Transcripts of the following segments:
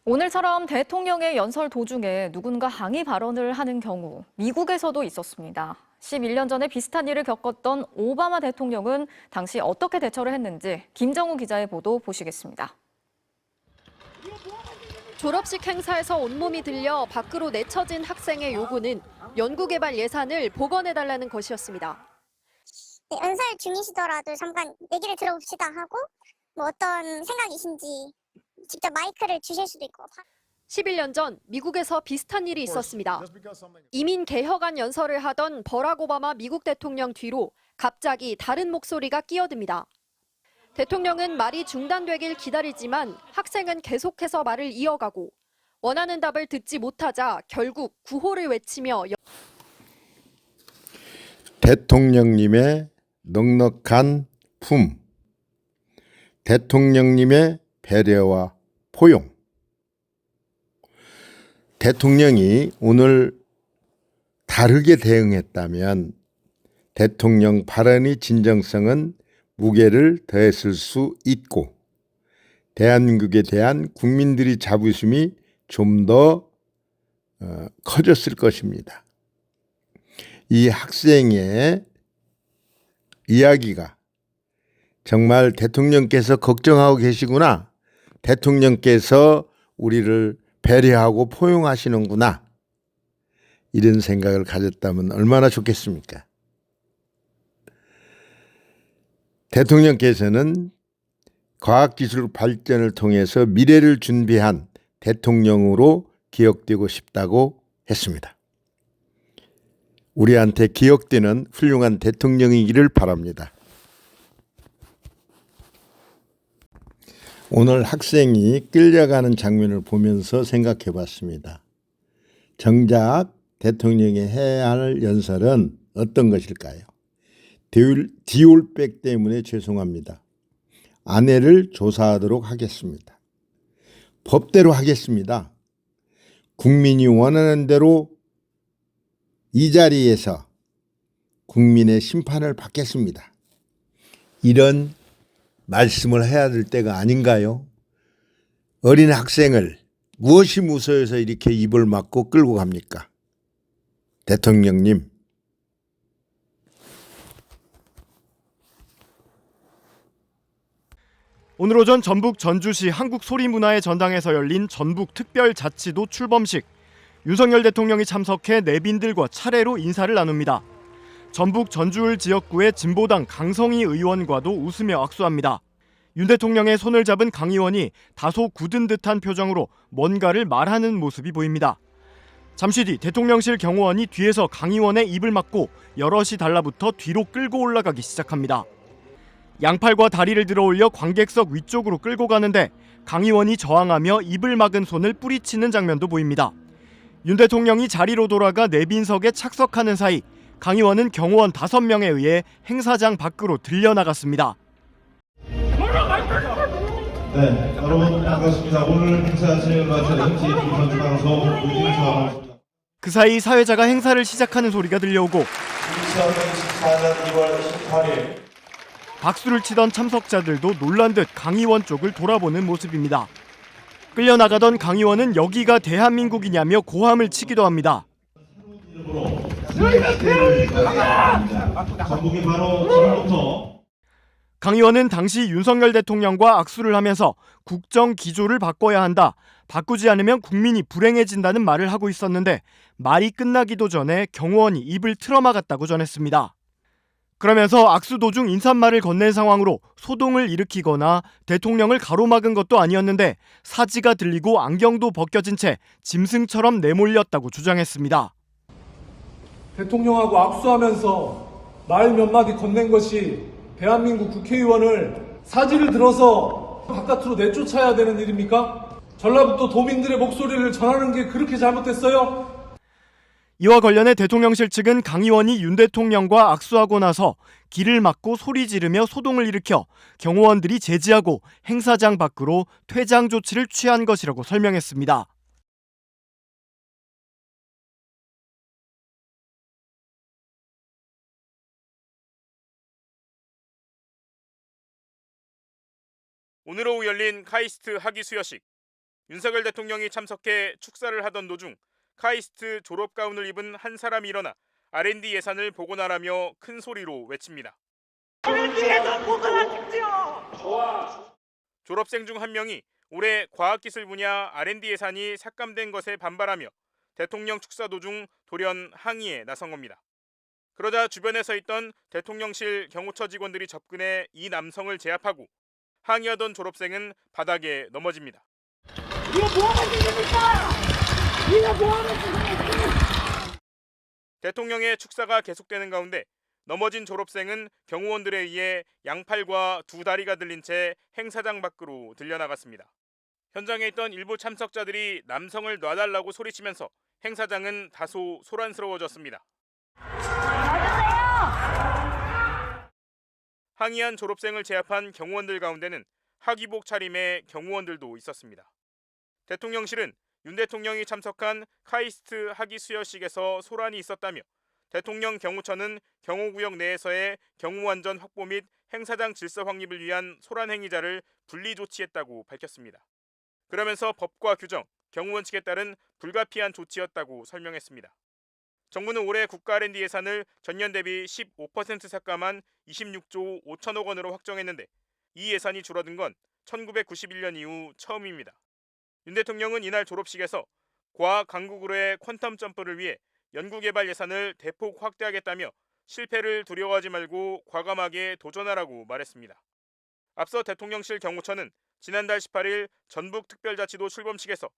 오늘처럼 대통령의 연설 도중에 누군가 항의 발언을 하는 경우 미국에서도 있었습니다. 11년 전에 비슷한 일을 겪었던 오바마 대통령은 당시 어떻게 대처를 했는지 김정우 기자의 보도 보시겠습니다. 졸업식 행사에서 온몸이 들려 밖으로 내쳐진 학생의 요구는 연구개발 예산을 복원해달라는 것이었습니다. 연설 중이시더라도 잠깐 얘기를 들어봅시다 하고 뭐 어떤 생각이신지 직접 마이크를 주실 수도 있고. 11년 전 미국에서 비슷한 일이 있었습니다. 이민 개혁안 연설을 하던 버락 오바마 미국 대통령 뒤로 갑자기 다른 목소리가 끼어듭니다. 대통령은 말이 중단되길 기다리지만 학생은 계속해서 말을 이어가고 원하는 답을 듣지 못하자 결국 구호를 외치며 대통령님의 넉넉한 품, 대통령님의 배려와 포용. 대통령이 오늘 다르게 대응했다면 대통령 발언의 진정성은 무게를 더했을 수 있고 대한민국에 대한 국민들의 자부심이 좀 더 커졌을 것입니다. 이 학생의 이야기가 정말 대통령께서 걱정하고 계시구나, 대통령께서 우리를 배려하고 포용하시는구나, 이런 생각을 가졌다면 얼마나 좋겠습니까? 대통령께서는 과학기술 발전을 통해서 미래를 준비한 대통령으로 기억되고 싶다고 했습니다. 우리한테 기억되는 훌륭한 대통령이기를 바랍니다. 오늘 학생이 끌려가는 장면을 보면서 생각해 봤습니다. 정작 대통령이 해야 할 연설은 어떤 것일까요? 디올백 때문에 죄송합니다. 아내를 조사하도록 하겠습니다. 법대로 하겠습니다. 국민이 원하는 대로 이 자리에서 국민의 심판을 받겠습니다. 이런 말씀을 해야 될 때가 아닌가요? 어린 학생을 무엇이 무서워서 이렇게 입을 막고 끌고 갑니까? 대통령님. 오늘 오전 전북 전주시 한국소리문화의 전당에서 열린 전북특별자치도 출범식. 윤석열 대통령이 참석해 내빈들과 차례로 인사를 나눕니다. 전북 전주을 지역구의 진보당 강성희 의원과도 웃으며 악수합니다. 윤 대통령의 손을 잡은 강 의원이 다소 굳은 듯한 표정으로 뭔가를 말하는 모습이 보입니다. 잠시 뒤 대통령실 경호원이 뒤에서 강 의원의 입을 막고 여럿이 달라붙어 뒤로 끌고 올라가기 시작합니다. 양팔과 다리를 들어올려 관객석 위쪽으로 끌고 가는데 강 의원이 저항하며 입을 막은 손을 뿌리치는 장면도 보입니다. 윤 대통령이 자리로 돌아가 내빈석에 착석하는 사이 강 의원은 경호원 5명에 의해 행사장 밖으로 들려나갔습니다. 네, 여러분 반갑습니다. 오늘 행사를 마친 MT 전주방송 우진수입니다. 그 사이 사회자가 행사를 시작하는 소리가 들려오고 2024년 2월 18일 박수를 치던 참석자들도 놀란 듯 강 의원 쪽을 돌아보는 모습입니다. 끌려나가던 강 의원은 여기가 대한민국이냐며 고함을 치기도 합니다. 전북이 바로 지금부터 강 의원은 당시 윤석열 대통령과 악수를 하면서 국정 기조를 바꿔야 한다, 바꾸지 않으면 국민이 불행해진다는 말을 하고 있었는데 말이 끝나기도 전에 경호원이 입을 틀어막았다고 전했습니다. 그러면서 악수 도중 인사말을 건넨 상황으로 소동을 일으키거나 대통령을 가로막은 것도 아니었는데 사지가 들리고 안경도 벗겨진 채 짐승처럼 내몰렸다고 주장했습니다. 대통령하고 악수하면서 말 몇 마디 건넨 것이 대한민국 국회의원을 사지를 들어서 바깥으로 내쫓아야 되는 일입니까? 전라북도 도민들의 목소리를 전하는 게 그렇게 잘못됐어요? 이와 관련해 대통령실 측은 강 의원이 윤 대통령과 악수하고 나서 길을 막고 소리 지르며 소동을 일으켜 경호원들이 제지하고 행사장 밖으로 퇴장 조치를 취한 것이라고 설명했습니다. 오늘 오후 열린 카이스트 학위 수여식. 윤석열 대통령이 참석해 축사를 하던 도중 카이스트 졸업가운을 입은 한 사람이 일어나 R&D 예산을 복원하라며 큰 소리로 외칩니다. R&D 예산 복원하십시오. 졸업생 중 한 명이 올해 과학기술 분야 R&D 예산이 삭감된 것에 반발하며 대통령 축사 도중 돌연 항의에 나선 겁니다. 그러자 주변에 서 있던 대통령실 경호처 직원들이 접근해 이 남성을 제압하고 항의하던 졸업생은 바닥에 넘어집니다. 대통령의 축사가 계속되는 가운데 넘어진 졸업생은 경호원들에 의해 양팔과 두 다리가 들린 채 행사장 밖으로 들려나갔습니다. 현장에 있던 일부 참석자들이 남성을 놔달라고 소리치면서 행사장은 다소 소란스러워졌습니다. 항의한 졸업생을 제압한 경호원들 가운데는 하기복 차림의 경호원들도 있었습니다. 대통령실은 윤 대통령이 참석한 카이스트 학위 수여식에서 소란이 있었다며 대통령 경호처는 경호구역 내에서의 경호안전 확보 및 행사장 질서 확립을 위한 소란 행위자를 분리 조치했다고 밝혔습니다. 그러면서 법과 규정, 경호원 측에 따른 불가피한 조치였다고 설명했습니다. 정부는 올해 국가 R&D 예산을 전년 대비 15% 삭감한 26조 5천억 원으로 확정했는데 이 예산이 줄어든 건 1991년 이후 처음입니다. 윤 대통령은 이날 졸업식에서 과학 강국으로의 퀀텀 점프를 위해 연구개발 예산을 대폭 확대하겠다며 실패를 두려워하지 말고 과감하게 도전하라고 말했습니다. 앞서 대통령실 경호처는 지난달 18일 전북특별자치도 출범식에서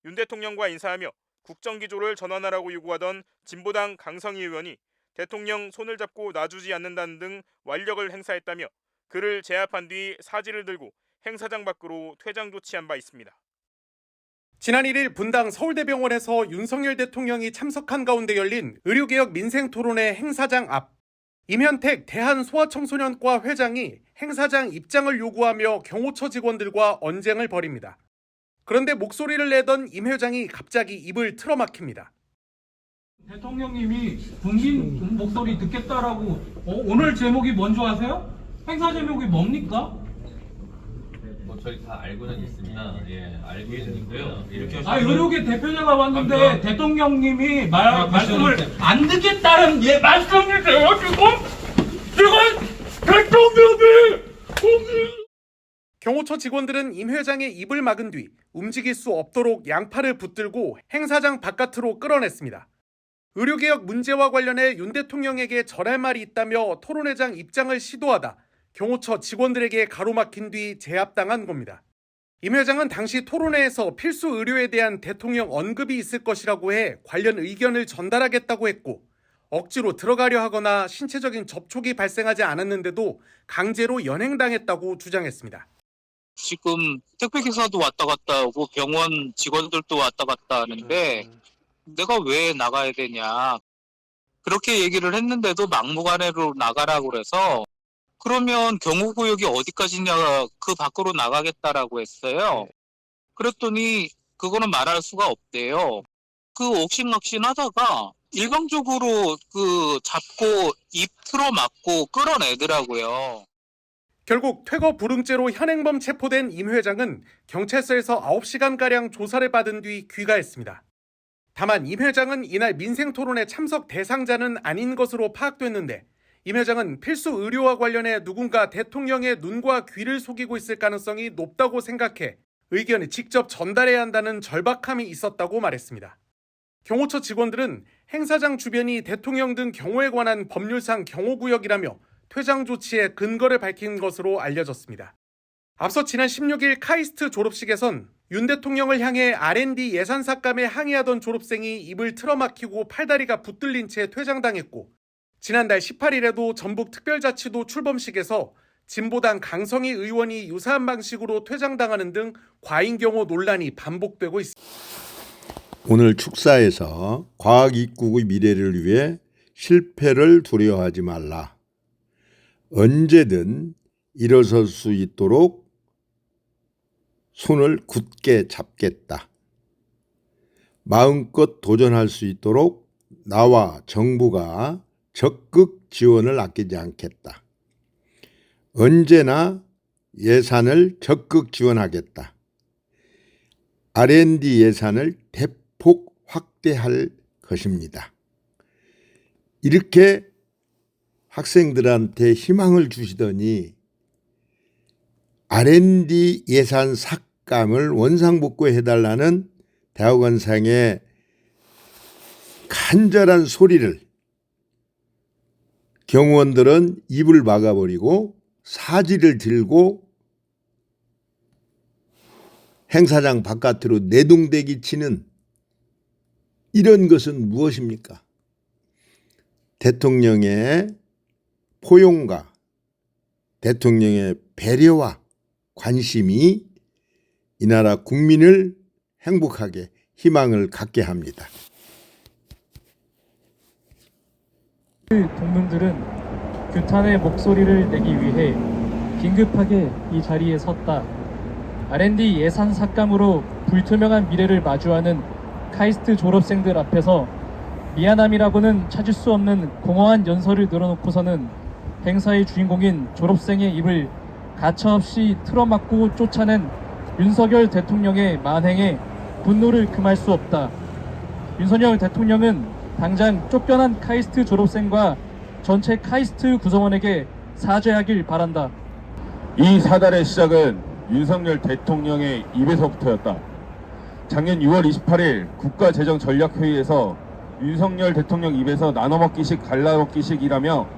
윤 대통령과 인사하며 국정기조를 전환하라고 요구하던 진보당 강성희 의원이 대통령 손을 잡고 놔주지 않는다는 등 완력을 행사했다며 그를 제압한 뒤 사지를 들고 행사장 밖으로 퇴장 조치한 바 있습니다. 지난 1일 분당 서울대병원에서 윤석열 대통령이 참석한 가운데 열린 의료개혁 민생토론회 행사장 앞, 임현택 대한소아청소년과 회장이 행사장 입장을 요구하며 경호처 직원들과 언쟁을 벌입니다. 그런데 목소리를 내던 임 회장이 갑자기 입을 틀어막힙니다. 대통령님이 국민 목소리 듣겠다라고 오늘 제목이 뭔지 아세요? 행사 제목이 뭡니까? 저희 다 알고는 있습니다. 예, 알고는 있고요. 이렇게 의료계 대표자가 왔는데 대통령님이 말씀을 안 듣겠다는 말씀이세요 지금 대통령이 경호처 직원들은 임 회장의 입을 막은 뒤 움직일 수 없도록 양팔을 붙들고 행사장 바깥으로 끌어냈습니다. 의료개혁 문제와 관련해 윤 대통령에게 전할 말이 있다며 토론회장 입장을 시도하다 경호처 직원들에게 가로막힌 뒤 제압당한 겁니다. 임 회장은 당시 토론회에서 필수 의료에 대한 대통령 언급이 있을 것이라고 해 관련 의견을 전달하겠다고 했고 억지로 들어가려 하거나 신체적인 접촉이 발생하지 않았는데도 강제로 연행당했다고 주장했습니다. 지금 택배기사도 왔다 갔다 하고 병원 직원들도 왔다 갔다 하는데 내가 왜 나가야 되냐. 그렇게 얘기를 했는데도 막무가내로 나가라고 그래서 그러면 경호구역이 어디까지냐 그 밖으로 나가겠다라고 했어요. 그랬더니 그거는 말할 수가 없대요. 그 옥신각신하다가 일방적으로 잡고 입 틀어막고 끌어내더라고요. 결국 퇴거 불응죄로 현행범 체포된 임 회장은 경찰서에서 9시간가량 조사를 받은 뒤 귀가했습니다. 다만 임 회장은 이날 민생토론회 참석 대상자는 아닌 것으로 파악됐는데 임 회장은 필수 의료와 관련해 누군가 대통령의 눈과 귀를 속이고 있을 가능성이 높다고 생각해 의견을 직접 전달해야 한다는 절박함이 있었다고 말했습니다. 경호처 직원들은 행사장 주변이 대통령 등 경호에 관한 법률상 경호구역이라며 퇴장 조치의 근거를 밝힌 것으로 알려졌습니다. 앞서 지난 16일 카이스트 졸업식에선 윤 대통령을 향해 R&D 예산 삭감에 항의하던 졸업생이 입을 틀어막히고 팔다리가 붙들린 채 퇴장당했고 지난달 18일에도 전북특별자치도 출범식에서 진보당 강성희 의원이 유사한 방식으로 퇴장당하는 등 과잉 경호 논란이 반복되고 있습니다. 오늘 축사에서 과학 입국의 미래를 위해 실패를 두려워하지 말라. 언제든 일어설 수 있도록 손을 굳게 잡겠다. 마음껏 도전할 수 있도록 나와 정부가 적극 지원을 아끼지 않겠다. 언제나 예산을 적극 지원하겠다. R&D 예산을 대폭 확대할 것입니다. 이렇게 학생들한테 희망을 주시더니 R&D 예산 삭감을 원상복구해달라는 대학원생의 간절한 소리를 경호원들은 입을 막아버리고 사지를 들고 행사장 바깥으로 내동대기 치는 이런 것은 무엇입니까? 대통령의 포용과 대통령의 배려와 관심이 이 나라 국민을 행복하게 희망을 갖게 합니다. 동문들은 규탄의 목소리를 내기 위해 긴급하게 이 자리에 섰다. R&D 예산 삭감으로 불투명한 미래를 마주하는 카이스트 졸업생들 앞에서 미안함이라고는 찾을 수 없는 공허한 연설을 늘어놓고서는 행사의 주인공인 졸업생의 입을 가차없이 틀어막고 쫓아낸 윤석열 대통령의 만행에 분노를 금할 수 없다. 윤석열 대통령은 당장 쫓겨난 카이스트 졸업생과 전체 카이스트 구성원에게 사죄하길 바란다. 이 사달의 시작은 윤석열 대통령의 입에서부터였다. 작년 6월 28일 국가재정전략회의에서 윤석열 대통령 입에서 나눠먹기식 갈라먹기식이라며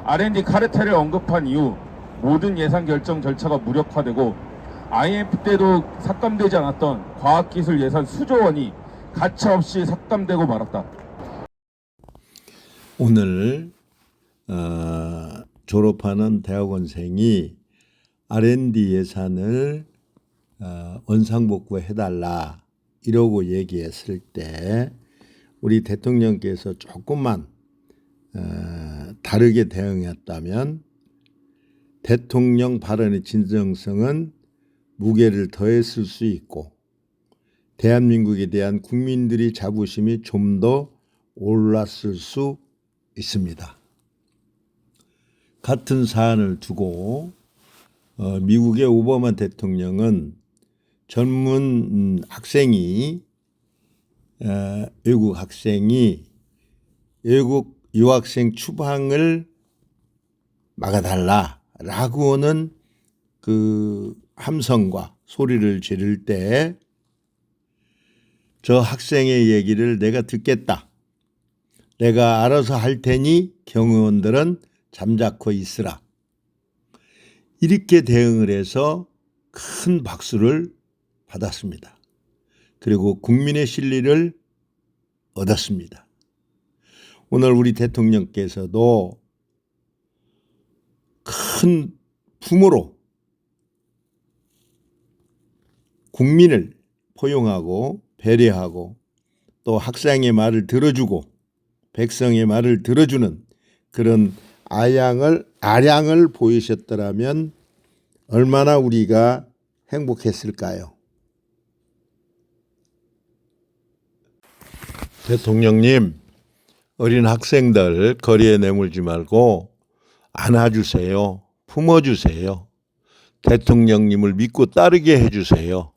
R&D 카르텔을 언급한 이후 모든 예산 결정 절차가 무력화되고 IMF 때도 삭감되지 않았던 과학기술 예산 수조 원이 가차없이 삭감되고 말았다. 오늘 졸업하는 대학원생이 R&D 예산을 원상복구해달라 이러고 얘기했을 때 우리 대통령께서 조금만 다르게 대응했다면 대통령 발언의 진정성은 무게를 더했을 수 있고 대한민국에 대한 국민들의 자부심이 좀 더 올랐을 수 있습니다. 같은 사안을 두고 미국의 오바마 대통령은 젊은 학생이 외국 학생이 외국 유학생 추방을 막아달라라고는 그 함성과 소리를 지를 때 저 학생의 얘기를 내가 듣겠다. 내가 알아서 할 테니 경호원들은 잠자코 있으라. 이렇게 대응을 해서 큰 박수를 받았습니다. 그리고 국민의 신뢰를 얻었습니다. 오늘 우리 대통령께서도 큰 품으로 국민을 포용하고 배려하고 또 학생의 말을 들어주고 백성의 말을 들어주는 그런 아량을 보이셨더라면 얼마나 우리가 행복했을까요? 대통령님, 어린 학생들 거리에 내몰지 말고 안아주세요. 품어주세요. 대통령님을 믿고 따르게 해주세요.